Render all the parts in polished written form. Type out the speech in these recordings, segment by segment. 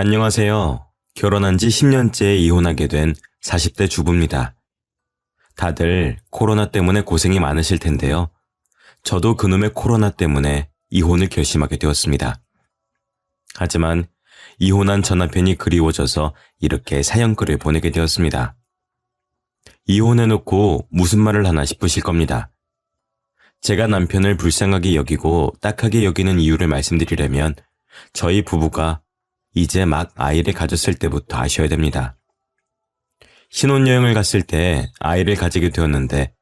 안녕하세요. 결혼한 지 10년째 이혼하게 된 40대 주부입니다. 다들 코로나 때문에 고생이 많으실 텐데요. 저도 그놈의 코로나 때문에 이혼을 결심하게 되었습니다. 하지만 이혼한 전 남편이 그리워져서 이렇게 사연글을 보내게 되었습니다. 이혼해놓고 무슨 말을 하나 싶으실 겁니다. 제가 남편을 불쌍하게 여기고 딱하게 여기는 이유를 말씀드리려면 저희 부부가 이제 막 아이를 가졌을 때부터 아셔야 됩니다. 신혼여행을 갔을 때 아이를 가지게 되었는데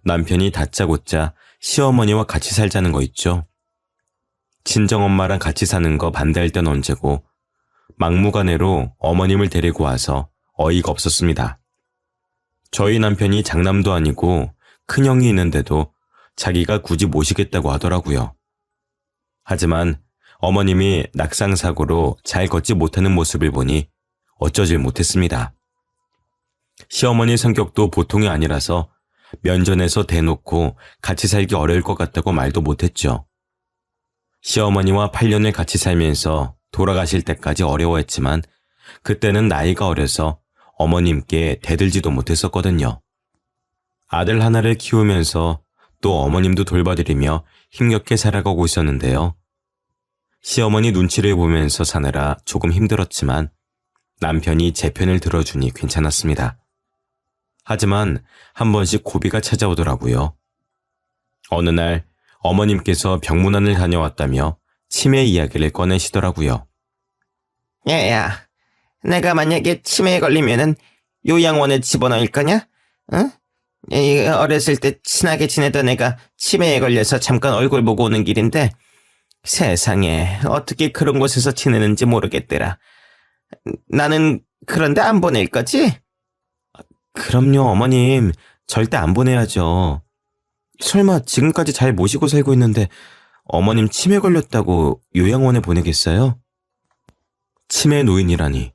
남편이 다짜고짜 시어머니와 같이 살자는 거 있죠. 친정엄마랑 같이 사는 거 반대할 땐 언제고 막무가내로 어머님을 데리고 와서 어이가 없었습니다. 저희 남편이 장남도 아니고 큰형이 있는데도 자기가 굳이 모시겠다고 하더라고요. 하지만 어머님이 낙상사고로 잘 걷지 못하는 모습을 보니 어쩌질 못했습니다. 시어머니 성격도 보통이 아니라서 면전에서 대놓고 같이 살기 어려울 것 같다고 말도 못했죠. 시어머니와 8년을 같이 살면서 돌아가실 때까지 어려워했지만 그때는 나이가 어려서 어머님께 대들지도 못했었거든요. 아들 하나를 키우면서 또 어머님도 돌봐드리며 힘겹게 살아가고 있었는데요. 시어머니 눈치를 보면서 사느라 조금 힘들었지만 남편이 제 편을 들어주니 괜찮았습니다. 하지만 한 번씩 고비가 찾아오더라고요. 어느 날 어머님께서 병문안을 다녀왔다며 치매 이야기를 꺼내시더라고요. 야야, 내가 만약에 치매에 걸리면은 요양원에 집어넣을 거냐? 응? 어렸을 때 친하게 지내던 애가 치매에 걸려서 잠깐 얼굴 보고 오는 길인데 세상에 어떻게 그런 곳에서 지내는지 모르겠더라. 나는 그런데 안 보낼 거지? 그럼요, 어머님. 절대 안 보내야죠. 설마 지금까지 잘 모시고 살고 있는데 어머님 치매 걸렸다고 요양원에 보내겠어요? 치매 노인이라니.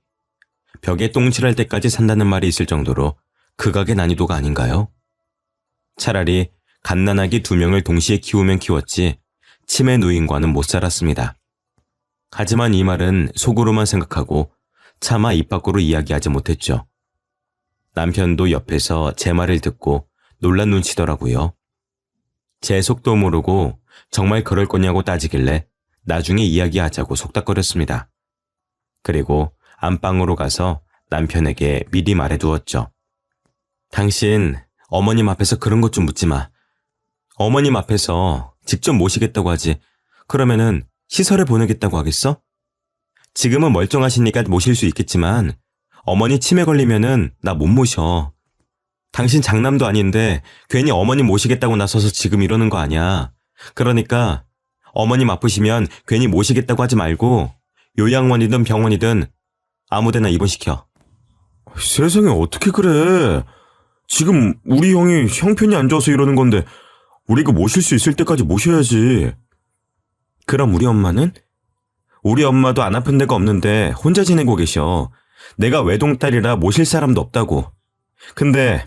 벽에 똥칠할 때까지 산다는 말이 있을 정도로 극악의 난이도가 아닌가요? 차라리 갓난아기 2명을 동시에 키우면 키웠지 치매 노인과는 못 살았습니다. 하지만 이 말은 속으로만 생각하고 차마 입 밖으로 이야기하지 못했죠. 남편도 옆에서 제 말을 듣고 놀란 눈치더라고요. 제 속도 모르고 정말 그럴 거냐고 따지길래 나중에 이야기하자고 속닥거렸습니다. 그리고 안방으로 가서 남편에게 미리 말해두었죠. 당신 어머님 앞에서 그런 것 좀 묻지 마. 어머님 앞에서 직접 모시겠다고 하지. 그러면은 시설에 보내겠다고 하겠어? 지금은 멀쩡하시니까 모실 수 있겠지만 어머니 치매 걸리면은 나 못 모셔. 당신 장남도 아닌데 괜히 어머님 모시겠다고 나서서 지금 이러는 거 아니야. 그러니까 어머님 아프시면 괜히 모시겠다고 하지 말고 요양원이든 병원이든 아무데나 입원시켜. 세상에 어떻게 그래. 지금 우리 형이 형편이 안 좋아서 이러는 건데 우리가 모실 수 있을 때까지 모셔야지. 그럼 우리 엄마는? 우리 엄마도 안 아픈 데가 없는데 혼자 지내고 계셔. 내가 외동딸이라 모실 사람도 없다고. 근데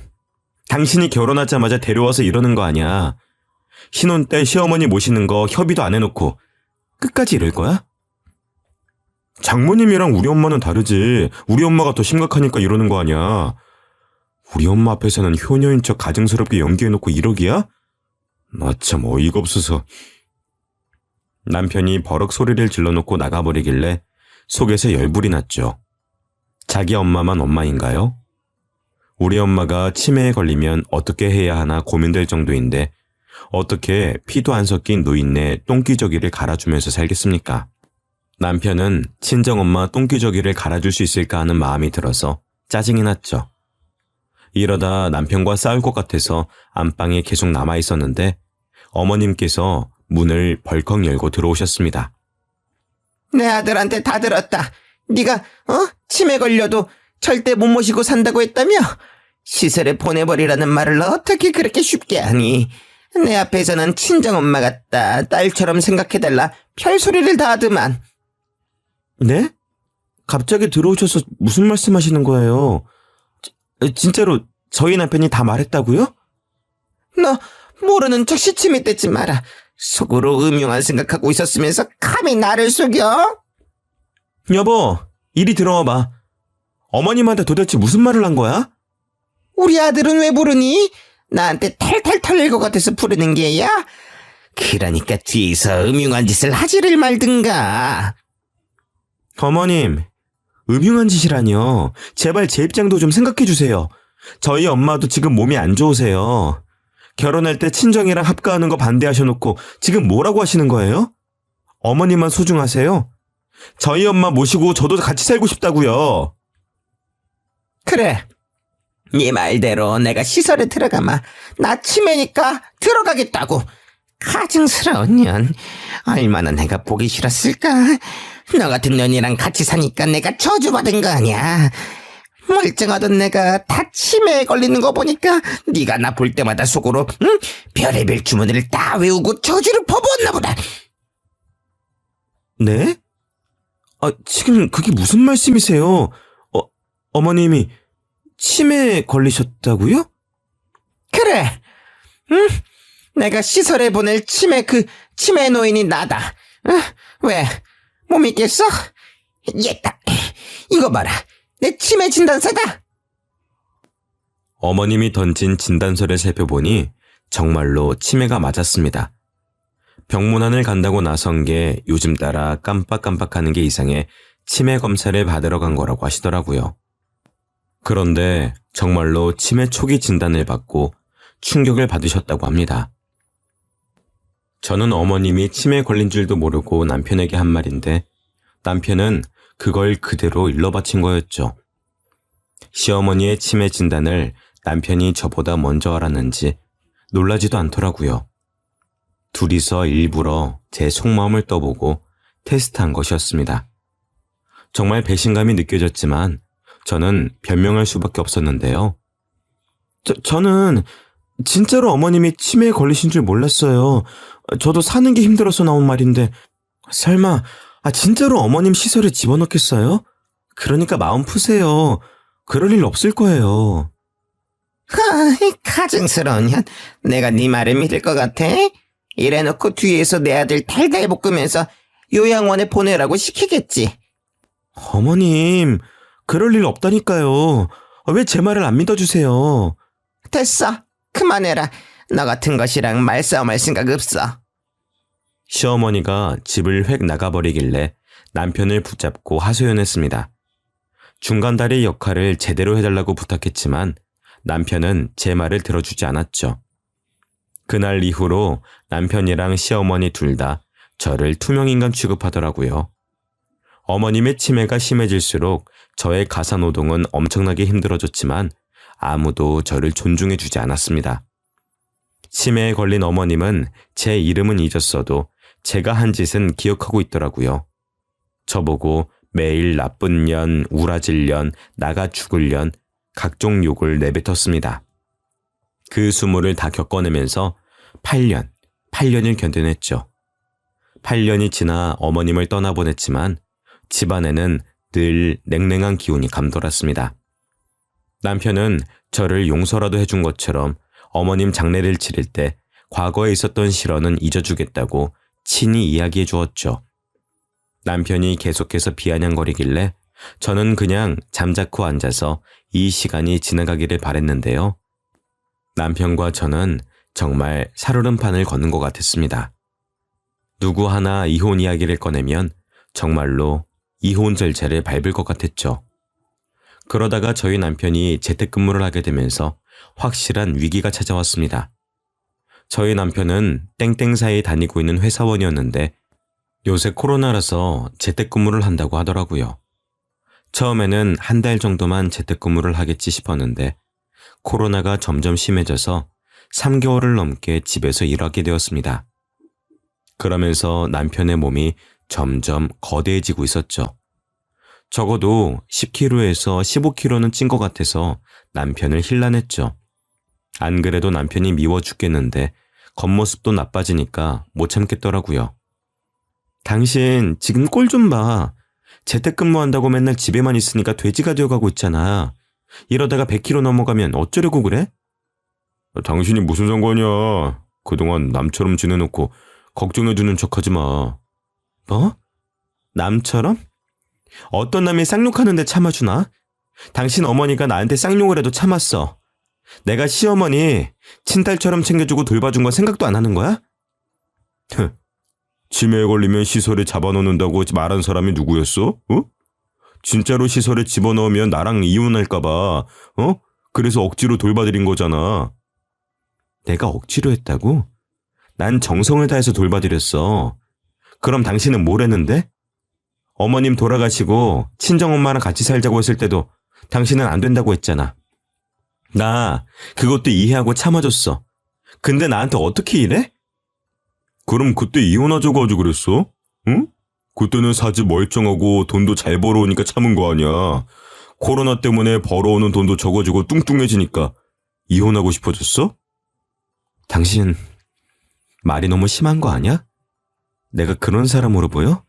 당신이 결혼하자마자 데려와서 이러는 거 아니야. 신혼 때 시어머니 모시는 거 협의도 안 해놓고 끝까지 이럴 거야? 장모님이랑 우리 엄마는 다르지. 우리 엄마가 더 심각하니까 이러는 거 아니야. 우리 엄마 앞에서는 효녀인 척 가증스럽게 연기해놓고 이러기야? 나 참 어이가 없어서. 남편이 버럭 소리를 질러놓고 나가버리길래 속에서 열불이 났죠. 자기 엄마만 엄마인가요? 우리 엄마가 치매에 걸리면 어떻게 해야 하나 고민될 정도인데 어떻게 피도 안 섞인 노인네 똥기저귀를 갈아주면서 살겠습니까? 남편은 친정엄마 똥기저귀를 갈아줄 수 있을까 하는 마음이 들어서 짜증이 났죠. 이러다 남편과 싸울 것 같아서 안방에 계속 남아있었는데 어머님께서 문을 벌컥 열고 들어오셨습니다. 내 아들한테 다 들었다. 네가 치매 걸려도 절대 못 모시고 산다고 했다며? 시설에 보내버리라는 말을 어떻게 그렇게 쉽게 하니? 내 앞에서는 친정엄마 같다. 딸처럼 생각해달라. 별소리를 다 하더만. 네? 갑자기 들어오셔서 무슨 말씀하시는 거예요? 진짜로 저희 남편이 다 말했다고요? 너 모르는 척 시침이 떼지 마라. 속으로 음흉한 생각하고 있었으면서 감히 나를 속여? 여보, 이리 들어와 봐. 어머님한테 도대체 무슨 말을 한 거야? 우리 아들은 왜 부르니? 나한테 탈탈 털릴 것 같아서 부르는 게야? 그러니까 뒤에서 음흉한 짓을 하지를 말든가. 어머님, 음흉한 짓이라뇨. 제발 제 입장도 좀 생각해 주세요. 저희 엄마도 지금 몸이 안 좋으세요. 결혼할 때 친정이랑 합가하는 거 반대하셔놓고 지금 뭐라고 하시는 거예요? 어머님만 소중하세요? 저희 엄마 모시고 저도 같이 살고 싶다고요. 그래. 네 말대로 내가 시설에 들어가마. 나 치매니까 들어가겠다고. 가증스러운 년. 얼마나 내가 보기 싫었을까. 너 같은 년이랑 같이 사니까 내가 저주받은 거 아니야. 멀쩡하던 내가 다 치매에 걸리는 거 보니까 네가 나 볼 때마다 속으로 별의별 주문을 다 외우고 저주를 퍼부었나 보다. 네? 지금 그게 무슨 말씀이세요? 어머님이 치매에 걸리셨다고요? 그래. 내가 시설에 보낼 치매 노인이 나다. 왜? 못 믿겠어? 얘다. 이거 봐라. 내 치매 진단서다. 어머님이 던진 진단서를 살펴보니 정말로 치매가 맞았습니다. 병문안을 간다고 나선 게 요즘 따라 깜빡깜빡하는 게 이상해 치매 검사를 받으러 간 거라고 하시더라고요. 그런데 정말로 치매 초기 진단을 받고 충격을 받으셨다고 합니다. 저는 어머님이 치매에 걸린 줄도 모르고 남편에게 한 말인데 남편은 그걸 그대로 일러바친 거였죠. 시어머니의 치매 진단을 남편이 저보다 먼저 알았는지 놀라지도 않더라고요. 둘이서 일부러 제 속마음을 떠보고 테스트한 것이었습니다. 정말 배신감이 느껴졌지만 저는 변명할 수밖에 없었는데요. 저는 진짜로 어머님이 치매에 걸리신 줄 몰랐어요. 저도 사는 게 힘들어서 나온 말인데 설마 진짜로 어머님 시설에 집어넣겠어요? 그러니까 마음 푸세요. 그럴 일 없을 거예요. 가증스러운 년. 내가 네 말을 믿을 것 같아? 이래놓고 뒤에서 내 아들 달달 볶으면서 요양원에 보내라고 시키겠지. 어머님, 그럴 일 없다니까요. 왜 제 말을 안 믿어주세요? 됐어. 그만해라. 너 같은 것이랑 말싸움할 생각 없어. 시어머니가 집을 획 나가버리길래 남편을 붙잡고 하소연했습니다. 중간다리 역할을 제대로 해달라고 부탁했지만 남편은 제 말을 들어주지 않았죠. 그날 이후로 남편이랑 시어머니 둘 다 저를 투명인간 취급하더라고요. 어머님의 치매가 심해질수록 저의 가사노동은 엄청나게 힘들어졌지만 아무도 저를 존중해주지 않았습니다. 치매에 걸린 어머님은 제 이름은 잊었어도 제가 한 짓은 기억하고 있더라고요. 저보고 매일 나쁜 년, 우라질 년, 나가 죽을 년 각종 욕을 내뱉었습니다. 그 수모를 다 겪어내면서 8년을 견뎌냈죠. 8년이 지나 어머님을 떠나보냈지만 집안에는 늘 냉랭한 기운이 감돌았습니다. 남편은 저를 용서라도 해준 것처럼 어머님 장례를 치를 때 과거에 있었던 실언은 잊어주겠다고 친히 이야기해 주었죠. 남편이 계속해서 비아냥거리길래 저는 그냥 잠자코 앉아서 이 시간이 지나가기를 바랬는데요. 남편과 저는 정말 살얼음판을 걷는 것 같았습니다. 누구 하나 이혼 이야기를 꺼내면 정말로 이혼 절차를 밟을 것 같았죠. 그러다가 저희 남편이 재택근무를 하게 되면서 확실한 위기가 찾아왔습니다. 저희 남편은 땡땡사에 다니고 있는 회사원이었는데 요새 코로나라서 재택근무를 한다고 하더라고요. 처음에는 한 달 정도만 재택근무를 하겠지 싶었는데 코로나가 점점 심해져서 3개월을 넘게 집에서 일하게 되었습니다. 그러면서 남편의 몸이 점점 거대해지고 있었죠. 적어도 10kg에서 15kg는 찐 것 같아서 남편을 힐난했죠. 안 그래도 남편이 미워 죽겠는데 겉모습도 나빠지니까 못 참겠더라고요. 당신 지금 꼴 좀 봐. 재택근무한다고 맨날 집에만 있으니까 돼지가 되어가고 있잖아. 이러다가 100kg 넘어가면 어쩌려고 그래? 당신이 무슨 상관이야. 그동안 남처럼 지내놓고 걱정해주는 척하지 마. 뭐? 남처럼? 어떤 남이 쌍욕하는데 참아주나? 당신 어머니가 나한테 쌍욕을 해도 참았어. 내가 시어머니 친딸처럼 챙겨주고 돌봐준 건 생각도 안 하는 거야? 치매에 걸리면 시설에 잡아넣는다고 말한 사람이 누구였어? 어? 진짜로 시설에 집어넣으면 나랑 이혼할까봐, 어? 그래서 억지로 돌봐드린 거잖아. 내가 억지로 했다고? 난 정성을 다해서 돌봐드렸어. 그럼 당신은 뭘 했는데? 어머님 돌아가시고 친정엄마랑 같이 살자고 했을 때도 당신은 안 된다고 했잖아. 나 그것도 이해하고 참아줬어. 근데 나한테 어떻게 이래? 그럼 그때 이혼하자고 하지 그랬어? 응? 그때는 사지 멀쩡하고 돈도 잘 벌어오니까 참은 거 아니야. 코로나 때문에 벌어오는 돈도 적어지고 뚱뚱해지니까 이혼하고 싶어졌어? 당신 말이 너무 심한 거 아니야? 내가 그런 사람으로 보여?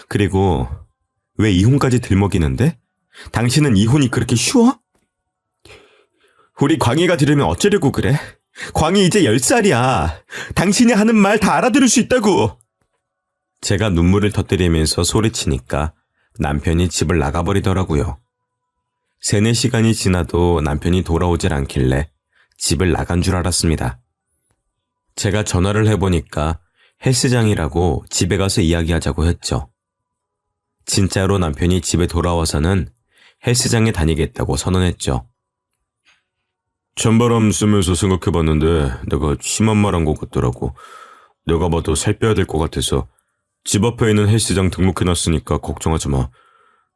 그리고 왜 이혼까지 들먹이는데? 당신은 이혼이 그렇게 쉬워? 우리 광희가 들으면 어쩌려고 그래? 광희 이제 10살이야. 당신이 하는 말 다 알아들을 수 있다고. 제가 눈물을 터뜨리면서 소리치니까 남편이 집을 나가버리더라고요. 3-4시간이 지나도 남편이 돌아오질 않길래 집을 나간 줄 알았습니다. 제가 전화를 해보니까 헬스장이라고 집에 가서 이야기하자고 했죠. 진짜로 남편이 집에 돌아와서는 헬스장에 다니겠다고 선언했죠. 찬바람 쐬면서 생각해봤는데 내가 심한 말 한 것 같더라고. 내가 봐도 살 빼야 될 것 같아서 집 앞에 있는 헬스장 등록해놨으니까 걱정하지 마.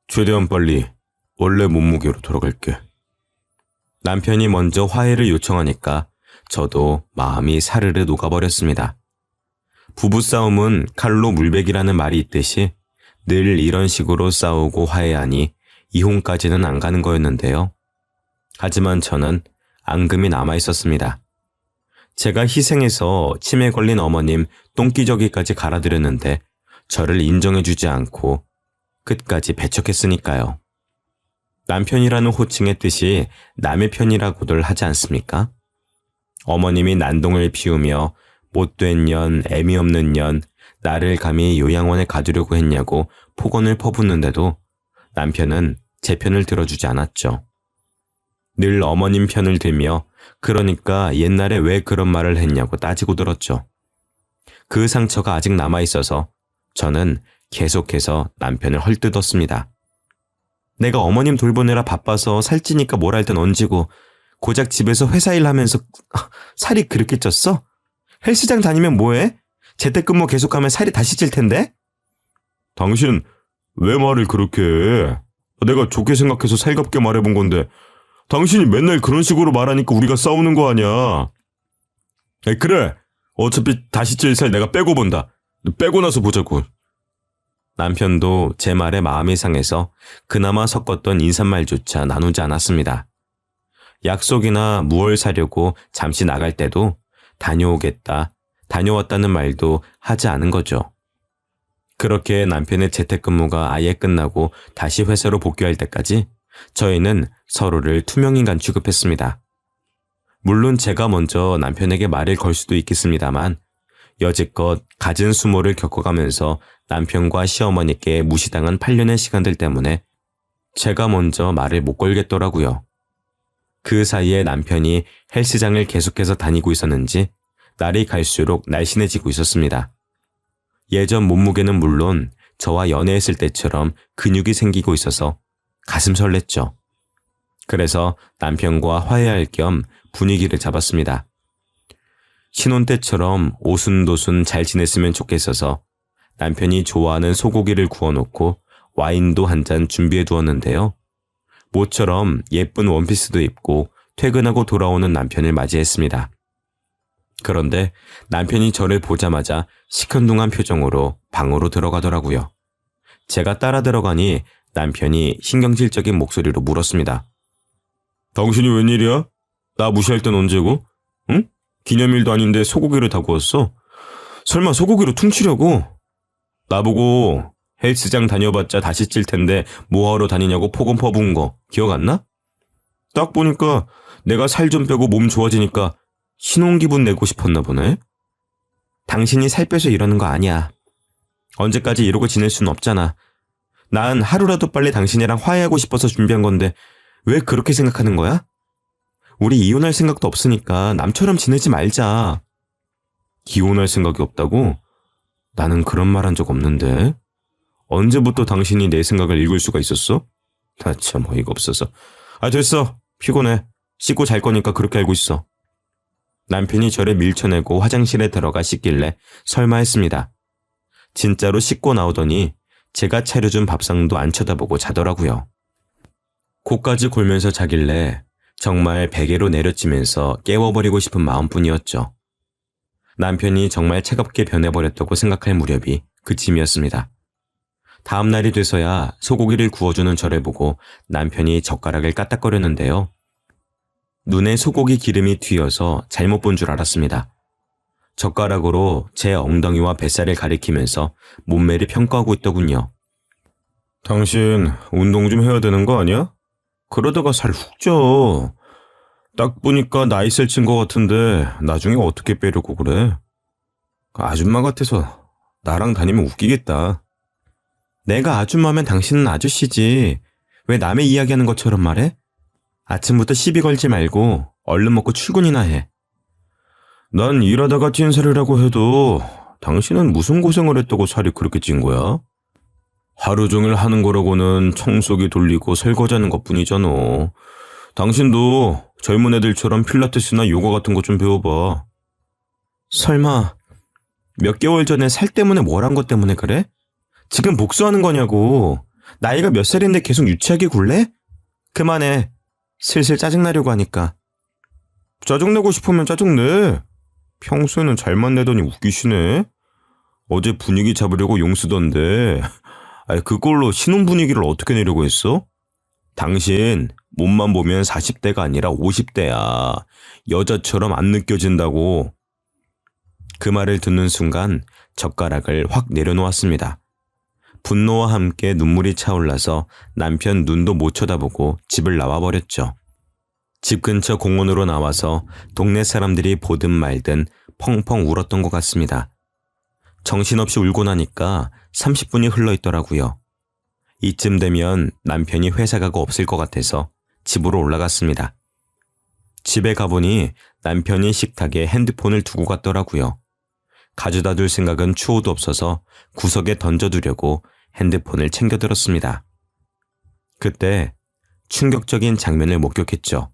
최대한 빨리 원래 몸무게로 돌아갈게. 남편이 먼저 화해를 요청하니까 저도 마음이 사르르 녹아버렸습니다. 부부싸움은 칼로 물베기라는 말이 있듯이 늘 이런 식으로 싸우고 화해하니 이혼까지는 안 가는 거였는데요. 하지만 저는 앙금이 남아있었습니다. 제가 희생해서 치매 걸린 어머님 똥기저귀까지 갈아드렸는데 저를 인정해주지 않고 끝까지 배척했으니까요. 남편이라는 호칭의 뜻이 남의 편이라고들 하지 않습니까? 어머님이 난동을 피우며 못된 년, 애미 없는 년, 나를 감히 요양원에 가두려고 했냐고 폭언을 퍼붓는데도 남편은 제 편을 들어주지 않았죠. 늘 어머님 편을 들며 그러니까 옛날에 왜 그런 말을 했냐고 따지고 들었죠. 그 상처가 아직 남아있어서 저는 계속해서 남편을 헐뜯었습니다. 내가 어머님 돌보느라 바빠서 살찌니까 뭘 할 땐 얹이고 고작 집에서 회사 일 하면서 살이 그렇게 쪘어? 헬스장 다니면 뭐해? 재택근무 계속하면 살이 다시 찔 텐데? 당신 왜 말을 그렇게 해? 내가 좋게 생각해서 살갑게 말해본 건데 당신이 맨날 그런 식으로 말하니까 우리가 싸우는 거 아니야. 그래. 어차피 다시 찔 살 내가 빼고 본다. 빼고 나서 보자고. 남편도 제 말에 마음이 상해서 그나마 섞었던 인사말조차 나누지 않았습니다. 약속이나 무얼 사려고 잠시 나갈 때도 다녀오겠다, 다녀왔다는 말도 하지 않은 거죠. 그렇게 남편의 재택근무가 아예 끝나고 다시 회사로 복귀할 때까지 저희는 서로를 투명인간 취급했습니다. 물론 제가 먼저 남편에게 말을 걸 수도 있겠습니다만 여지껏 갖은 수모를 겪어가면서 남편과 시어머니께 무시당한 8년의 시간들 때문에 제가 먼저 말을 못 걸겠더라고요. 그 사이에 남편이 헬스장을 계속해서 다니고 있었는지 날이 갈수록 날씬해지고 있었습니다. 예전 몸무게는 물론 저와 연애했을 때처럼 근육이 생기고 있어서 가슴 설렜죠. 그래서 남편과 화해할 겸 분위기를 잡았습니다. 신혼 때처럼 오순도순 잘 지냈으면 좋겠어서 남편이 좋아하는 소고기를 구워놓고 와인도 한 잔 준비해 두었는데요. 모처럼 예쁜 원피스도 입고 퇴근하고 돌아오는 남편을 맞이했습니다. 그런데 남편이 저를 보자마자 시큰둥한 표정으로 방으로 들어가더라고요. 제가 따라 들어가니 남편이 신경질적인 목소리로 물었습니다. 당신이 웬일이야? 나 무시할 땐 언제고? 응? 기념일도 아닌데 소고기를 다 구웠어? 설마 소고기로 퉁치려고? 나보고 헬스장 다녀봤자 다시 찔 텐데 뭐하러 다니냐고 폭언 퍼부은 거 기억 안 나? 딱 보니까 내가 살 좀 빼고 몸 좋아지니까 신혼기분 내고 싶었나 보네? 당신이 살 빼서 이러는 거 아니야. 언제까지 이러고 지낼 순 없잖아. 난 하루라도 빨리 당신이랑 화해하고 싶어서 준비한 건데 왜 그렇게 생각하는 거야? 우리 이혼할 생각도 없으니까 남처럼 지내지 말자. 이혼할 생각이 없다고? 나는 그런 말 한 적 없는데. 언제부터 당신이 내 생각을 읽을 수가 있었어? 나 참 어이가 없어서. 됐어. 피곤해. 씻고 잘 거니까 그렇게 알고 있어. 남편이 저를 밀쳐내고 화장실에 들어가 씻길래 설마 했습니다. 진짜로 씻고 나오더니 제가 차려준 밥상도 안 쳐다보고 자더라고요. 코까지 골면서 자길래 정말 베개로 내려치면서 깨워버리고 싶은 마음뿐이었죠. 남편이 정말 차갑게 변해버렸다고 생각할 무렵이 그쯤이었습니다. 다음 날이 돼서야 소고기를 구워주는 저를 보고 남편이 젓가락을 까딱거렸는데요. 눈에 소고기 기름이 튀어서 잘못 본 줄 알았습니다. 젓가락으로 제 엉덩이와 뱃살을 가리키면서 몸매를 평가하고 있더군요. 당신 운동 좀 해야 되는 거 아니야? 그러다가 살 훅 쪄. 딱 보니까 나이 셀친 것 같은데 나중에 어떻게 빼려고 그래? 아줌마 같아서 나랑 다니면 웃기겠다. 내가 아줌마면 당신은 아저씨지. 왜 남의 이야기하는 것처럼 말해? 아침부터 시비 걸지 말고 얼른 먹고 출근이나 해. 난 일하다가 찐 살이라고 해도 당신은 무슨 고생을 했다고 살이 그렇게 찐 거야? 하루 종일 하는 거라고는 청소기 돌리고 설거지하는 것뿐이잖아. 당신도 젊은 애들처럼 필라테스나 요가 같은 거 좀 배워봐. 설마 몇 개월 전에 살 때문에 뭘 한 것 때문에 그래? 지금 복수하는 거냐고. 나이가 몇 살인데 계속 유치하게 굴래? 그만해. 슬슬 짜증나려고 하니까. 짜증내고 싶으면 짜증내. 평소에는 잘만 내더니 웃기시네. 어제 분위기 잡으려고 용 쓰던데 그걸로 신혼 분위기를 어떻게 내려고 했어? 당신 몸만 보면 40대가 아니라 50대야. 여자처럼 안 느껴진다고. 그 말을 듣는 순간 젓가락을 확 내려놓았습니다. 분노와 함께 눈물이 차올라서 남편 눈도 못 쳐다보고 집을 나와버렸죠. 집 근처 공원으로 나와서 동네 사람들이 보든 말든 펑펑 울었던 것 같습니다. 정신없이 울고 나니까 30분이 흘러있더라고요. 이쯤 되면 남편이 회사 가고 없을 것 같아서 집으로 올라갔습니다. 집에 가보니 남편이 식탁에 핸드폰을 두고 갔더라고요. 가져다 둘 생각은 추호도 없어서 구석에 던져두려고 핸드폰을 챙겨들었습니다. 그때 충격적인 장면을 목격했죠.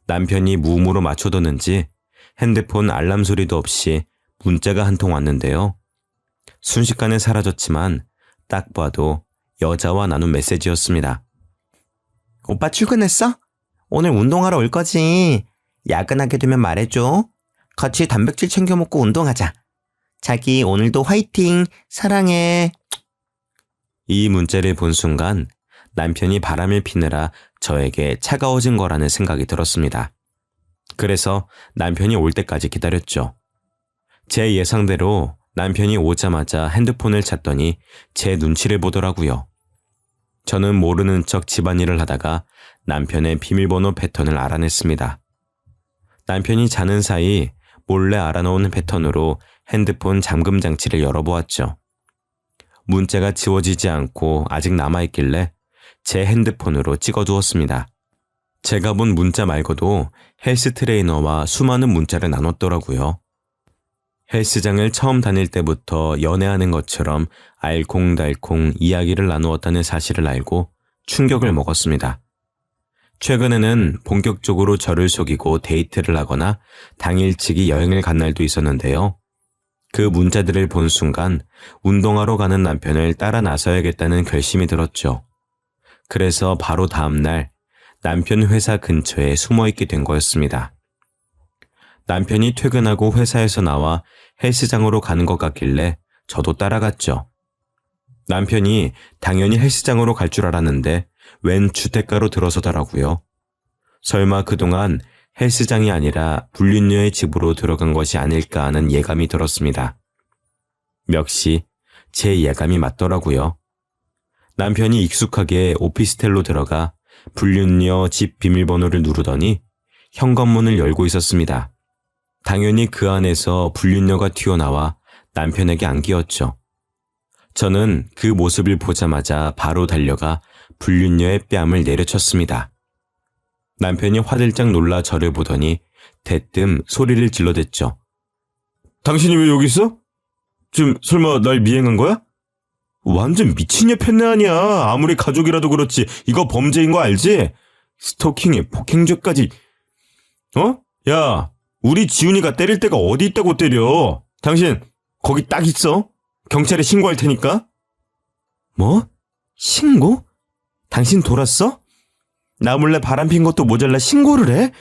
남편이 무음으로 맞춰뒀는지 핸드폰 알람 소리도 없이 문자가 한 통 왔는데요. 순식간에 사라졌지만 딱 봐도 여자와 나눈 메시지였습니다. 오빠 출근했어? 오늘 운동하러 올 거지. 야근하게 되면 말해줘. 같이 단백질 챙겨 먹고 운동하자. 자기 오늘도 화이팅. 사랑해. 이 문자를 본 순간 남편이 바람을 피느라 저에게 차가워진 거라는 생각이 들었습니다. 그래서 남편이 올 때까지 기다렸죠. 제 예상대로 남편이 오자마자 핸드폰을 찾더니 제 눈치를 보더라고요. 저는 모르는 척 집안일을 하다가 남편의 비밀번호 패턴을 알아냈습니다. 남편이 자는 사이 몰래 알아놓은 패턴으로 핸드폰 잠금 장치를 열어보았죠. 문자가 지워지지 않고 아직 남아있길래 제 핸드폰으로 찍어두었습니다. 제가 본 문자 말고도 헬스 트레이너와 수많은 문자를 나눴더라고요. 헬스장을 처음 다닐 때부터 연애하는 것처럼 알콩달콩 이야기를 나누었다는 사실을 알고 충격을 먹었습니다. 최근에는 본격적으로 저를 속이고 데이트를 하거나 당일치기 여행을 간 날도 있었는데요. 그 문자들을 본 순간 운동하러 가는 남편을 따라 나서야겠다는 결심이 들었죠. 그래서 바로 다음 날 남편 회사 근처에 숨어있게 된 거였습니다. 남편이 퇴근하고 회사에서 나와 헬스장으로 가는 것 같길래 저도 따라갔죠. 남편이 당연히 헬스장으로 갈 줄 알았는데 웬 주택가로 들어서더라고요. 설마 그동안 헬스장이 아니라 불륜녀의 집으로 들어간 것이 아닐까 하는 예감이 들었습니다. 역시 제 예감이 맞더라고요. 남편이 익숙하게 오피스텔로 들어가 불륜녀 집 비밀번호를 누르더니 현관문을 열고 있었습니다. 당연히 그 안에서 불륜녀가 튀어나와 남편에게 안기었죠. 저는 그 모습을 보자마자 바로 달려가 불륜녀의 뺨을 내려쳤습니다. 남편이 화들짝 놀라 저를 보더니 대뜸 소리를 질러댔죠. 당신이 왜 여기 있어? 지금 설마 날 미행한 거야? 완전 미친 년 팬네 아니야. 아무리 가족이라도 그렇지. 이거 범죄인 거 알지? 스토킹에 폭행죄까지. 어? 야, 우리 지훈이가 때릴 데가 어디 있다고 때려. 당신 거기 딱 있어. 경찰에 신고할 테니까. 뭐? 신고? 당신 돌았어? 나 몰래 바람핀 것도 모자라 신고를 해?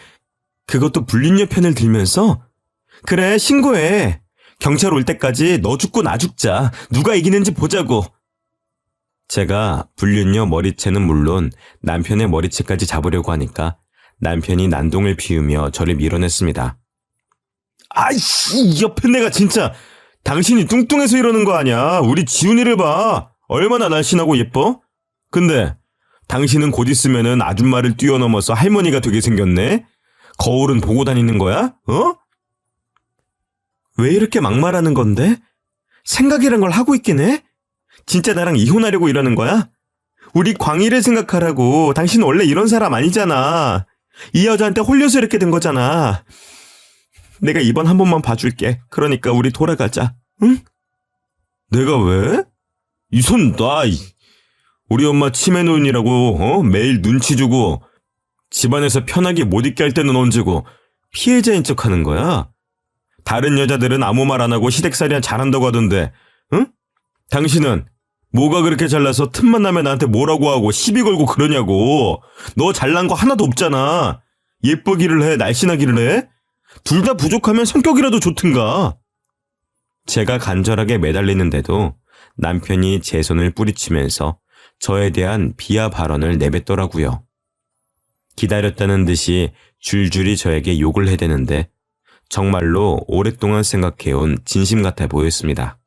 그것도 불륜녀 편을 들면서? 그래, 신고해. 경찰 올 때까지 너 죽고 나 죽자. 누가 이기는지 보자고. 제가 불륜녀 머리채는 물론 남편의 머리채까지 잡으려고 하니까 남편이 난동을 피우며 저를 밀어냈습니다. 아이씨, 이 옆에 내가 진짜. 당신이 뚱뚱해서 이러는 거 아니야. 우리 지훈이를 봐. 얼마나 날씬하고 예뻐? 근데 당신은 곧 있으면은 아줌마를 뛰어넘어서 할머니가 되게 생겼네? 거울은 보고 다니는 거야? 어? 왜 이렇게 막말하는 건데? 생각이란 걸 하고 있긴 해? 진짜 나랑 이혼하려고 이러는 거야? 우리 광희를 생각하라고. 당신 원래 이런 사람 아니잖아. 이 여자한테 홀려서 이렇게 된 거잖아. 내가 이번 한 번만 봐줄게. 그러니까 우리 돌아가자. 응? 내가 왜? 이 손 놔. 우리 엄마 치매 노인이라고 매일 눈치 주고 집안에서 편하게 못 있게 할 때는 언제고 피해자인 척하는 거야? 다른 여자들은 아무 말 안 하고 시댁살이나 잘한다고 하던데, 응? 당신은 뭐가 그렇게 잘나서 틈만 나면 나한테 뭐라고 하고 시비 걸고 그러냐고. 너 잘난 거 하나도 없잖아. 예쁘기를 해, 날씬하기를 해? 둘 다 부족하면 성격이라도 좋든가. 제가 간절하게 매달리는데도 남편이 제 손을 뿌리치면서 저에 대한 비하 발언을 내뱉더라고요. 기다렸다는 듯이 줄줄이 저에게 욕을 해대는데 정말로 오랫동안 생각해온 진심 같아 보였습니다.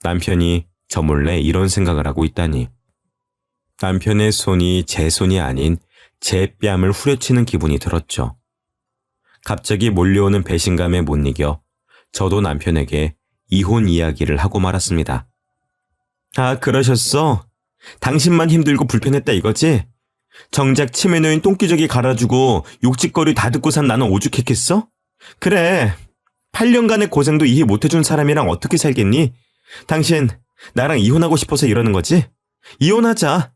남편이 저 몰래 이런 생각을 하고 있다니. 남편의 손이 제 손이 아닌 제 뺨을 후려치는 기분이 들었죠. 갑자기 몰려오는 배신감에 못 이겨 저도 남편에게 이혼 이야기를 하고 말았습니다. 아, 그러셨어? 당신만 힘들고 불편했다 이거지? 정작 치매노인 똥기저귀 갈아주고 욕짓거리 다 듣고 산 나는 오죽했겠어? 그래, 8년간의 고생도 이해 못해준 사람이랑 어떻게 살겠니? 당신 나랑 이혼하고 싶어서 이러는 거지? 이혼하자.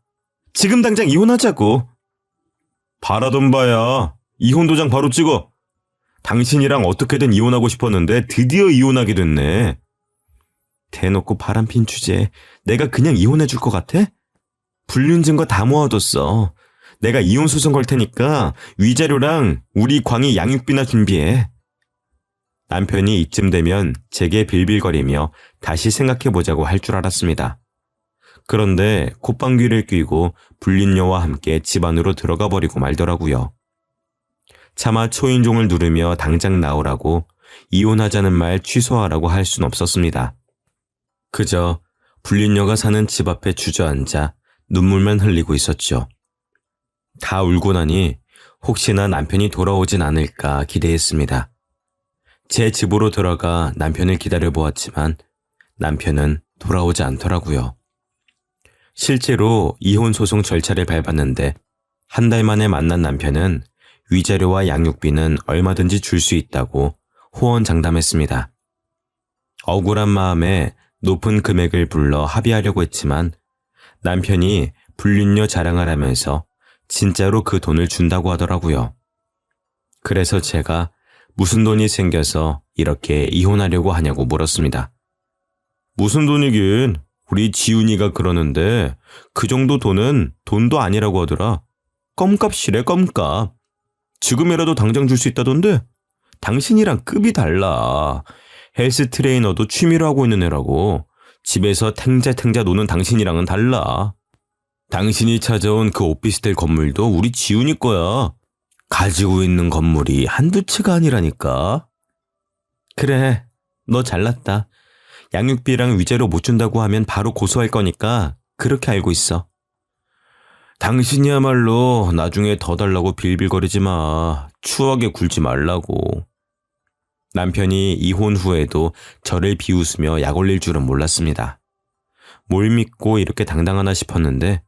지금 당장 이혼하자고. 바라던 바야. 이혼 도장 바로 찍어. 당신이랑 어떻게든 이혼하고 싶었는데 드디어 이혼하게 됐네. 대놓고 바람핀 주제에 내가 그냥 이혼해 줄 것 같아? 불륜 증거 다 모아뒀어. 내가 이혼 소송 걸 테니까 위자료랑 우리 광희 양육비나 준비해. 남편이 이쯤 되면 제게 빌빌거리며 다시 생각해보자고 할 줄 알았습니다. 그런데 콧방귀를 뀌고 불륜녀와 함께 집 안으로 들어가 버리고 말더라고요. 차마 초인종을 누르며 당장 나오라고 이혼하자는 말 취소하라고 할 순 없었습니다. 그저 불륜녀가 사는 집 앞에 주저앉아 눈물만 흘리고 있었죠. 다 울고 나니 혹시나 남편이 돌아오진 않을까 기대했습니다. 제 집으로 들어가 남편을 기다려보았지만 남편은 돌아오지 않더라고요. 실제로 이혼 소송 절차를 밟았는데 한 달 만에 만난 남편은 위자료와 양육비는 얼마든지 줄 수 있다고 호언장담했습니다. 억울한 마음에 높은 금액을 불러 합의하려고 했지만 남편이 불륜녀 자랑을 하면서 진짜로 그 돈을 준다고 하더라고요. 그래서 제가 무슨 돈이 생겨서 이렇게 이혼하려고 하냐고 물었습니다. 무슨 돈이긴, 우리 지훈이가 그러는데 그 정도 돈은 돈도 아니라고 하더라. 껌값이래, 껌값. 지금이라도 당장 줄 수 있다던데? 당신이랑 급이 달라. 헬스 트레이너도 취미로 하고 있는 애라고. 집에서 탱자탱자 노는 당신이랑은 달라. 당신이 찾아온 그 오피스텔 건물도 우리 지훈이 거야. 가지고 있는 건물이 한두 채가 아니라니까. 그래, 너 잘났다. 양육비랑 위자료 못 준다고 하면 바로 고소할 거니까 그렇게 알고 있어. 당신이야말로 나중에 더 달라고 빌빌거리지 마. 추억에 굴지 말라고. 남편이 이혼 후에도 저를 비웃으며 약 올릴 줄은 몰랐습니다. 뭘 믿고 이렇게 당당하나 싶었는데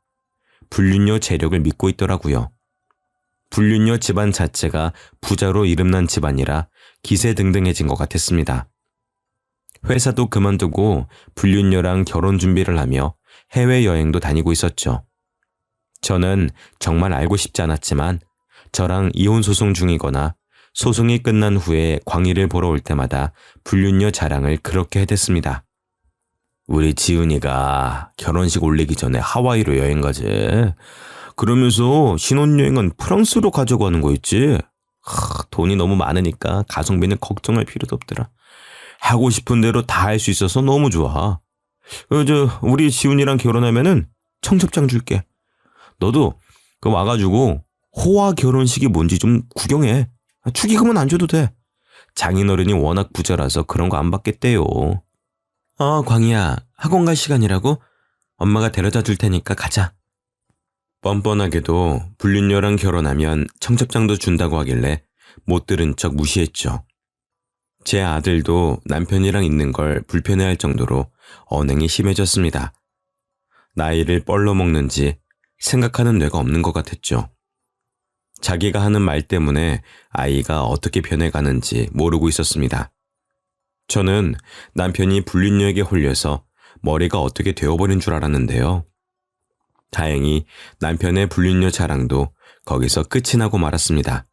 불륜녀 재력을 믿고 있더라고요. 불륜녀 집안 자체가 부자로 이름난 집안이라 기세등등해진 것 같았습니다. 회사도 그만두고 불륜녀랑 결혼 준비를 하며 해외여행도 다니고 있었죠. 저는 정말 알고 싶지 않았지만 저랑 이혼 소송 중이거나 소송이 끝난 후에 광희를 보러 올 때마다 불륜녀 자랑을 그렇게 해댔습니다. 우리 지은이가 결혼식 올리기 전에 하와이로 여행 가지. 그러면서 신혼여행은 프랑스로 가자고 하는 거 있지. 돈이 너무 많으니까 가성비는 걱정할 필요도 없더라. 하고 싶은 대로 다 할 수 있어서 너무 좋아. 우리 지훈이랑 결혼하면은 청첩장 줄게. 너도 그 와가지고 호화 결혼식이 뭔지 좀 구경해. 축의금은 안 줘도 돼. 장인어른이 워낙 부자라서 그런 거 안 받겠대요. 광희야, 학원 갈 시간이라고? 엄마가 데려다 줄 테니까 가자. 뻔뻔하게도 불륜녀랑 결혼하면 청첩장도 준다고 하길래 못 들은 척 무시했죠. 제 아들도 남편이랑 있는 걸 불편해할 정도로 언행이 심해졌습니다. 나이를 뻘로 먹는지 생각하는 뇌가 없는 것 같았죠. 자기가 하는 말 때문에 아이가 어떻게 변해가는지 모르고 있었습니다. 저는 남편이 불륜녀에게 홀려서 머리가 어떻게 되어버린 줄 알았는데요. 다행히 남편의 불륜녀 자랑도 거기서 끝이 나고 말았습니다.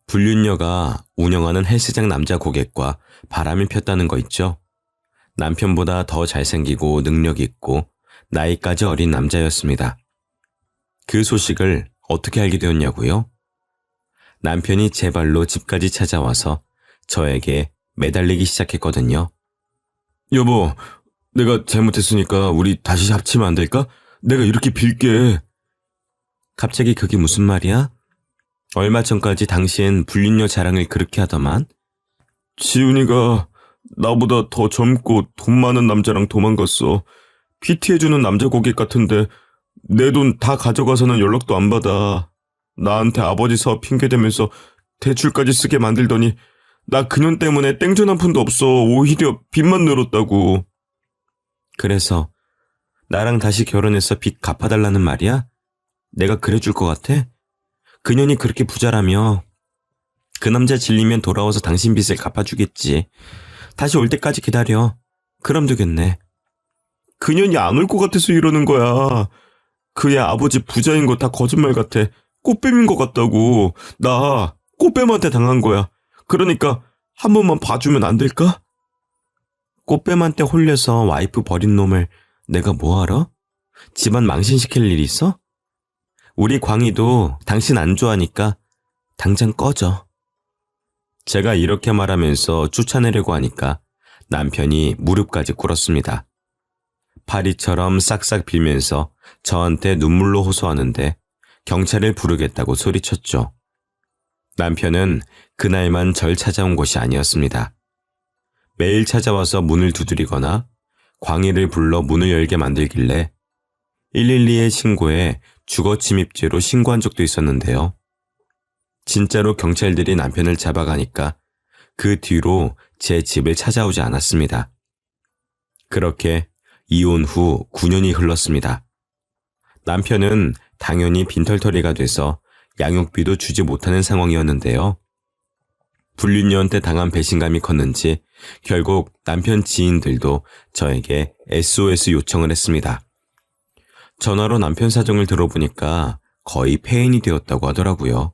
불륜녀가 운영하는 헬스장 남자 고객과 바람을 폈다는 거 있죠? 남편보다 더 잘생기고 능력 있고 나이까지 어린 남자였습니다. 그 소식을 어떻게 알게 되었냐고요? 남편이 제 발로 집까지 찾아와서 저에게 매달리기 시작했거든요. 여보, 내가 잘못했으니까 우리 다시 합치면 안 될까? 내가 이렇게 빌게. 갑자기 그게 무슨 말이야? 얼마 전까지 당신 불륜녀 자랑을 그렇게 하더만. 지훈이가 나보다 더 젊고 돈 많은 남자랑 도망갔어. PT해주는 남자 고객 같은데 내 돈 다 가져가서는 연락도 안 받아. 나한테 아버지 사업 핑계대면서 대출까지 쓰게 만들더니 나 그년 때문에 땡전 한 푼도 없어. 오히려 빚만 늘었다고. 그래서 나랑 다시 결혼해서 빚 갚아달라는 말이야? 내가 그래줄 것 같아? 그년이 그렇게 부자라며. 그 남자 질리면 돌아와서 당신 빚을 갚아주겠지. 다시 올 때까지 기다려. 그럼 되겠네. 그년이 안 올 것 같아서 이러는 거야. 그의 아버지 부자인 거 다 거짓말 같아. 꽃뱀인 것 같다고. 나 꽃뱀한테 당한 거야. 그러니까 한 번만 봐주면 안 될까? 꽃뱀한테 홀려서 와이프 버린 놈을 내가 뭐하러? 집안 망신시킬 일 있어? 우리 광희도 당신 안 좋아하니까 당장 꺼져. 제가 이렇게 말하면서 쫓아내려고 하니까 남편이 무릎까지 꿇었습니다. 파리처럼 싹싹 빌면서 저한테 눈물로 호소하는데 경찰을 부르겠다고 소리쳤죠. 남편은 그날만 절 찾아온 것이 아니었습니다. 매일 찾아와서 문을 두드리거나 광희를 불러 문을 열게 만들길래 112에 신고해 주거침입죄로 신고한 적도 있었는데요. 진짜로 경찰들이 남편을 잡아가니까 그 뒤로 제 집을 찾아오지 않았습니다. 그렇게 이혼 후 9년이 흘렀습니다. 남편은 당연히 빈털터리가 돼서 양육비도 주지 못하는 상황이었는데요. 불륜녀한테 당한 배신감이 컸는지 결국 남편 지인들도 저에게 SOS 요청을 했습니다. 전화로 남편 사정을 들어보니까 거의 폐인이 되었다고 하더라고요.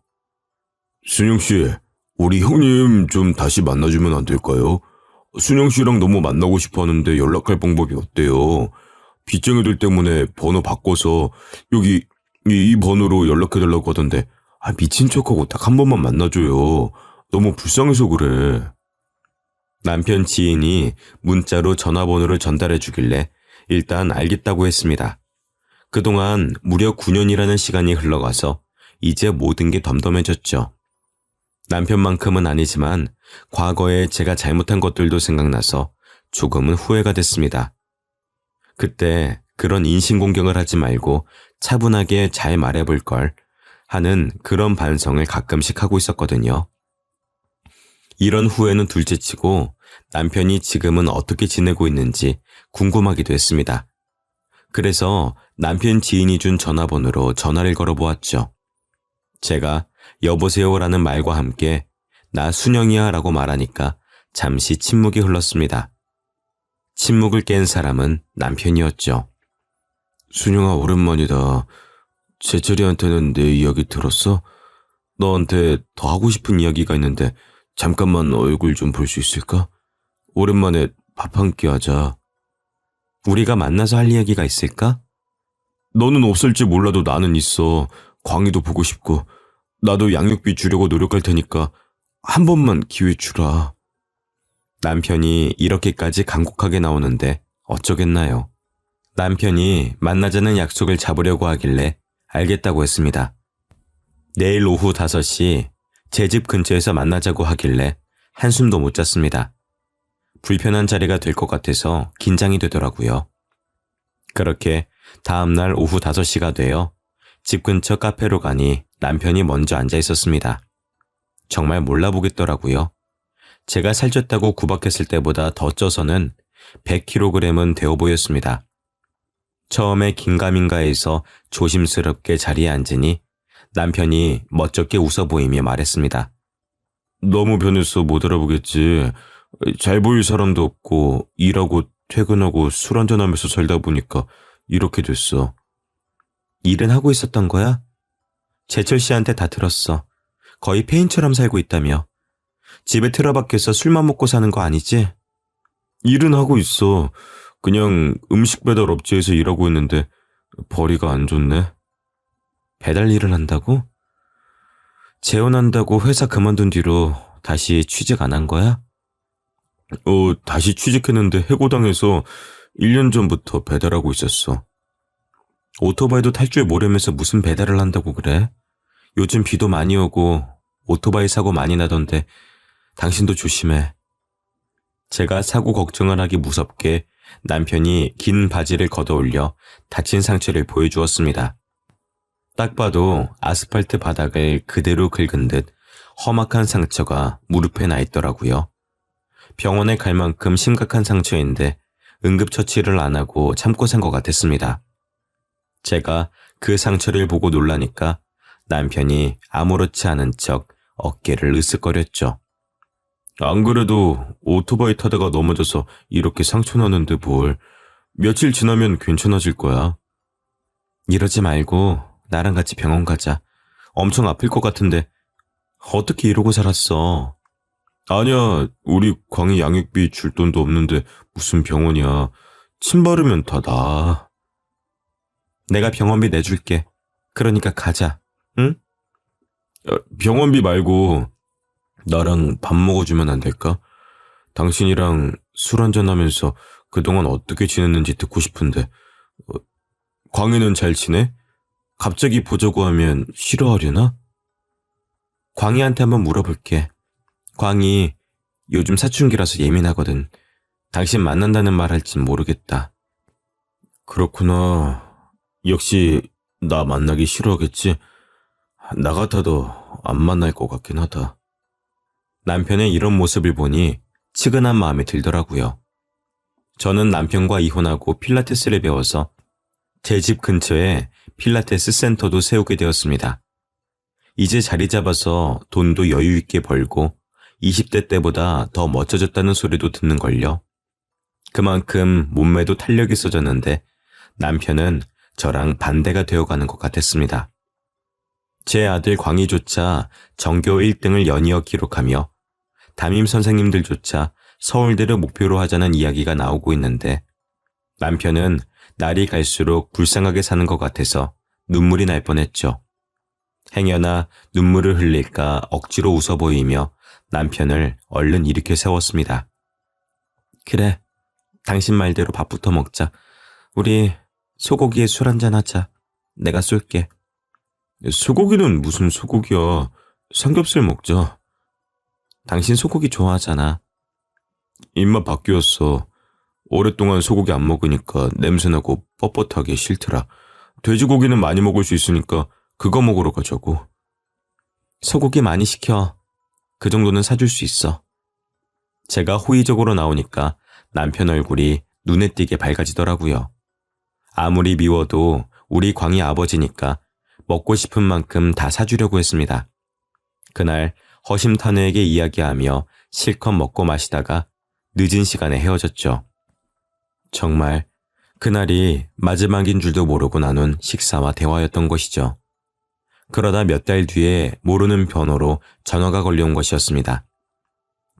순영씨, 우리 형님 좀 다시 만나주면 안 될까요? 순영씨랑 너무 만나고 싶어 하는데 연락할 방법이 어때요? 빚쟁이들 때문에 번호 바꿔서 여기 이 번호로 연락해달라고 하던데 미친 척하고 딱 한 번만 만나줘요. 너무 불쌍해서 그래. 남편 지인이 문자로 전화번호를 전달해 주길래 일단 알겠다고 했습니다. 그동안 무려 9년이라는 시간이 흘러가서 이제 모든 게 덤덤해졌죠. 남편만큼은 아니지만 과거에 제가 잘못한 것들도 생각나서 조금은 후회가 됐습니다. 그때 그런 인신공격을 하지 말고 차분하게 잘 말해볼 걸 하는 그런 반성을 가끔씩 하고 있었거든요. 이런 후회는 둘째치고 남편이 지금은 어떻게 지내고 있는지 궁금하기도 했습니다. 그래서 남편 지인이 준 전화번호로 전화를 걸어보았죠. 제가 여보세요라는 말과 함께 나 순영이야 라고 말하니까 잠시 침묵이 흘렀습니다. 침묵을 깬 사람은 남편이었죠. 순영아, 오랜만이다. 제철이한테는 내 이야기 들었어? 너한테 더 하고 싶은 이야기가 있는데 잠깐만 얼굴 좀 볼 수 있을까? 오랜만에 밥 한 끼 하자. 우리가 만나서 할 이야기가 있을까? 너는 없을지 몰라도 나는 있어. 광희도 보고 싶고 나도 양육비 주려고 노력할 테니까 한 번만 기회 주라. 남편이 이렇게까지 간곡하게 나오는데 어쩌겠나요? 남편이 만나자는 약속을 잡으려고 하길래 알겠다고 했습니다. 내일 오후 5시 제 집 근처에서 만나자고 하길래 한숨도 못 잤습니다. 불편한 자리가 될 것 같아서 긴장이 되더라고요. 그렇게 다음날 오후 5시가 되어 집 근처 카페로 가니 남편이 먼저 앉아 있었습니다. 정말 몰라보겠더라고요. 제가 살쪘다고 구박했을 때보다 더 쪄서는 100kg은 되어 보였습니다. 처음에 긴가민가해서 조심스럽게 자리에 앉으니 남편이 멋쩍게 웃어 보이며 말했습니다. 너무 변해서 못 알아보겠지. 잘 보일 사람도 없고 일하고 퇴근하고 술 한잔하면서 살다 보니까 이렇게 됐어. 일은 하고 있었던 거야? 제철 씨한테 다 들었어. 거의 폐인처럼 살고 있다며. 집에 틀어박혀서 술만 먹고 사는 거 아니지? 일은 하고 있어. 그냥 음식 배달 업체에서 일하고 있는데 벌이가 안 좋네. 배달 일을 한다고? 재혼한다고 회사 그만둔 뒤로 다시 취직 안 한 거야? 다시 취직했는데 해고당해서 1년 전부터 배달하고 있었어. 오토바이도 탈 줄 모르면서 무슨 배달을 한다고 그래? 요즘 비도 많이 오고 오토바이 사고 많이 나던데 당신도 조심해. 제가 사고 걱정을 하기 무섭게 남편이 긴 바지를 걷어올려 다친 상처를 보여주었습니다. 딱 봐도 아스팔트 바닥을 그대로 긁은 듯 험악한 상처가 무릎에 나 있더라고요. 병원에 갈 만큼 심각한 상처인데 응급처치를 안 하고 참고 산 것 같았습니다. 제가 그 상처를 보고 놀라니까 남편이 아무렇지 않은 척 어깨를 으쓱거렸죠. 안 그래도 오토바이 타다가 넘어져서 이렇게 상처 나는데 뭘. 며칠 지나면 괜찮아질 거야. 이러지 말고 나랑 같이 병원 가자. 엄청 아플 것 같은데 어떻게 이러고 살았어? 아니야, 우리 광희 양육비 줄 돈도 없는데 무슨 병원이야. 침 바르면 다 나아. 내가 병원비 내줄게. 그러니까 가자. 응? 병원비 말고 나랑 밥 먹어주면 안 될까? 당신이랑 술 한잔하면서 그동안 어떻게 지냈는지 듣고 싶은데. 광희는 잘 지내? 갑자기 보자고 하면 싫어하려나? 광희한테 한번 물어볼게. 광희 요즘 사춘기라서 예민하거든. 당신 만난다는 말 할진 모르겠다. 그렇구나. 역시 나 만나기 싫어하겠지? 나 같아도 안 만날 것 같긴 하다. 남편의 이런 모습을 보니 측은한 마음이 들더라고요. 저는 남편과 이혼하고 필라테스를 배워서 제 집 근처에 필라테스 센터도 세우게 되었습니다. 이제 자리 잡아서 돈도 여유 있게 벌고 20대 때보다 더 멋져졌다는 소리도 듣는걸요. 그만큼 몸매도 탄력이 있어졌는데 남편은 저랑 반대가 되어가는 것 같았습니다. 제 아들 광희조차 전교 1등을 연이어 기록하며 담임 선생님들조차 서울대를 목표로 하자는 이야기가 나오고 있는데 남편은 날이 갈수록 불쌍하게 사는 것 같아서 눈물이 날 뻔했죠. 행여나 눈물을 흘릴까 억지로 웃어 보이며 남편을 얼른 일으켜 세웠습니다. 그래, 당신 말대로 밥부터 먹자. 우리 소고기에 술 한잔 하자. 내가 쏠게. 소고기는 무슨 소고기야. 삼겹살 먹자. 당신 소고기 좋아하잖아. 입맛 바뀌었어. 오랫동안 소고기 안 먹으니까 냄새나고 뻣뻣하게 싫더라. 돼지고기는 많이 먹을 수 있으니까 그거 먹으러 가자고. 소고기 많이 시켜. 그 정도는 사줄 수 있어. 제가 호의적으로 나오니까 남편 얼굴이 눈에 띄게 밝아지더라고요. 아무리 미워도 우리 광희 아버지니까 먹고 싶은 만큼 다 사주려고 했습니다. 그날 허심탄회하게 이야기하며 실컷 먹고 마시다가 늦은 시간에 헤어졌죠. 정말 그날이 마지막인 줄도 모르고 나눈 식사와 대화였던 것이죠. 그러다 몇 달 뒤에 모르는 번호로 전화가 걸려온 것이었습니다.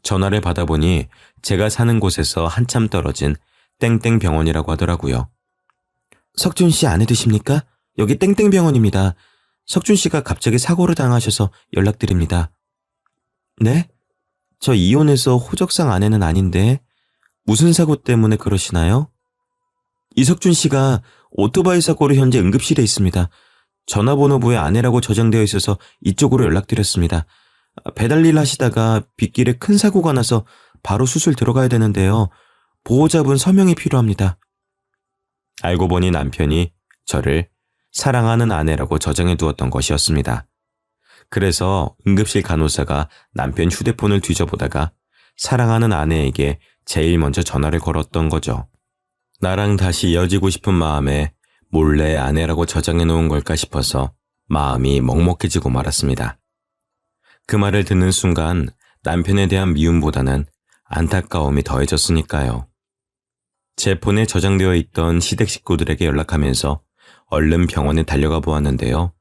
전화를 받아보니 제가 사는 곳에서 한참 떨어진 땡땡 병원이라고 하더라고요. 석준 씨 아내 되십니까? 여기 땡땡 병원입니다. 석준 씨가 갑자기 사고를 당하셔서 연락드립니다. 네? 저 이혼해서 호적상 아내는 아닌데 무슨 사고 때문에 그러시나요? 이석준 씨가 오토바이 사고로 현재 응급실에 있습니다. 전화번호부에 아내라고 저장되어 있어서 이쪽으로 연락드렸습니다. 배달일 하시다가 빗길에 큰 사고가 나서 바로 수술 들어가야 되는데요. 보호자분 서명이 필요합니다. 알고 보니 남편이 저를 사랑하는 아내라고 저장해 두었던 것이었습니다. 그래서 응급실 간호사가 남편 휴대폰을 뒤져보다가 사랑하는 아내에게 제일 먼저 전화를 걸었던 거죠. 나랑 다시 이어지고 싶은 마음에 몰래 아내라고 저장해 놓은 걸까 싶어서 마음이 먹먹해지고 말았습니다. 그 말을 듣는 순간 남편에 대한 미움보다는 안타까움이 더해졌으니까요. 제 폰에 저장되어 있던 시댁 식구들에게 연락하면서 얼른 병원에 달려가 보았는데요.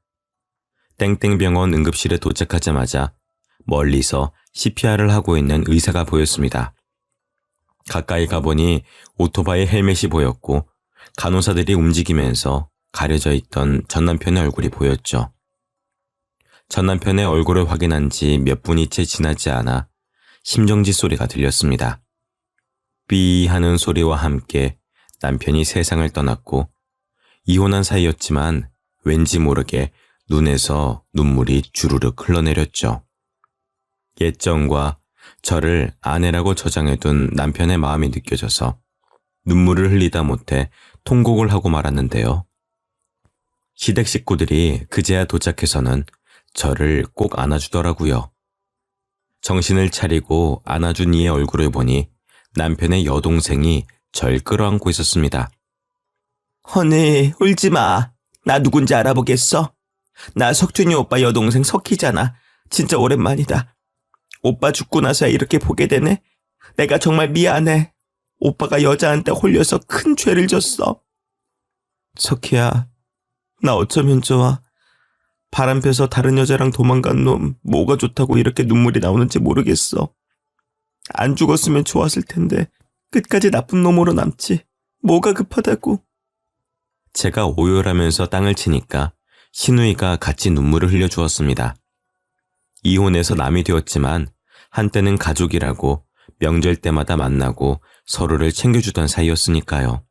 땡땡병원 응급실에 도착하자마자 멀리서 CPR을 하고 있는 의사가 보였습니다. 가까이 가보니 오토바이 헬멧이 보였고 간호사들이 움직이면서 가려져 있던 전 남편의 얼굴이 보였죠. 전 남편의 얼굴을 확인한 지 몇 분이 채 지나지 않아 심정지 소리가 들렸습니다. 삐 하는 소리와 함께 남편이 세상을 떠났고 이혼한 사이였지만 왠지 모르게 눈에서 눈물이 주르륵 흘러내렸죠. 예정과 저를 아내라고 저장해둔 남편의 마음이 느껴져서 눈물을 흘리다 못해 통곡을 하고 말았는데요. 시댁 식구들이 그제야 도착해서는 저를 꼭 안아주더라고요. 정신을 차리고 안아준 이의 얼굴을 보니 남편의 여동생이 절 끌어안고 있었습니다. 허니, 울지 마. 나 누군지 알아보겠어? 나 석준이 오빠 여동생 석희잖아. 진짜 오랜만이다. 오빠 죽고 나서야 이렇게 보게 되네. 내가 정말 미안해. 오빠가 여자한테 홀려서 큰 죄를 졌어. 석희야, 나 어쩌면 좋아. 바람 펴서 다른 여자랑 도망간 놈 뭐가 좋다고 이렇게 눈물이 나오는지 모르겠어. 안 죽었으면 좋았을 텐데 끝까지 나쁜 놈으로 남지. 뭐가 급하다고. 제가 오열하면서 땅을 치니까 신우이가 같이 눈물을 흘려주었습니다. 이혼해서 남이 되었지만 한때는 가족이라고 명절 때마다 만나고 서로를 챙겨주던 사이였으니까요.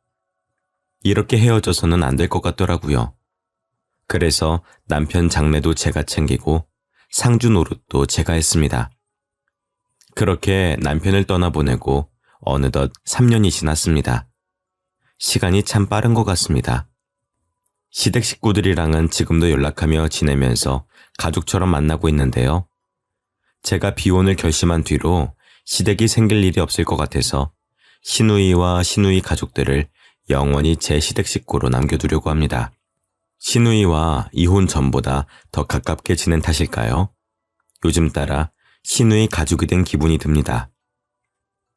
이렇게 헤어져서는 안 될 것 같더라고요. 그래서 남편 장례도 제가 챙기고 상주 노릇도 제가 했습니다. 그렇게 남편을 떠나보내고 어느덧 3년이 지났습니다. 시간이 참 빠른 것 같습니다. 시댁 식구들이랑은 지금도 연락하며 지내면서 가족처럼 만나고 있는데요. 제가 비혼을 결심한 뒤로 시댁이 생길 일이 없을 것 같아서 신우이와 신우이 가족들을 영원히 제 시댁 식구로 남겨두려고 합니다. 신우이와 이혼 전보다 더 가깝게 지낸 탓일까요? 요즘 따라 신우이 가족이 된 기분이 듭니다.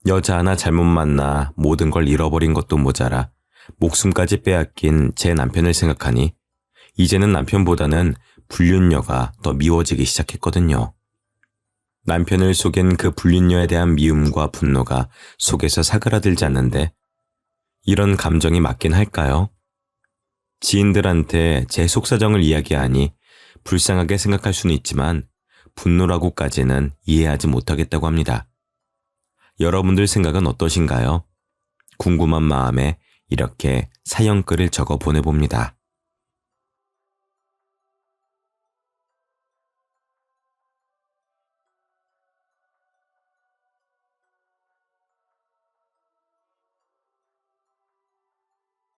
여자 하나 잘못 만나 모든 걸 잃어버린 것도 모자라 목숨까지 빼앗긴 제 남편을 생각하니 이제는 남편보다는 불륜녀가 더 미워지기 시작했거든요. 남편을 속인 그 불륜녀에 대한 미움과 분노가 속에서 사그라들지 않는데 이런 감정이 맞긴 할까요? 지인들한테 제 속사정을 이야기하니 불쌍하게 생각할 수는 있지만 분노라고까지는 이해하지 못하겠다고 합니다. 여러분들 생각은 어떠신가요? 궁금한 마음에 이렇게 사연글을 적어 보내봅니다.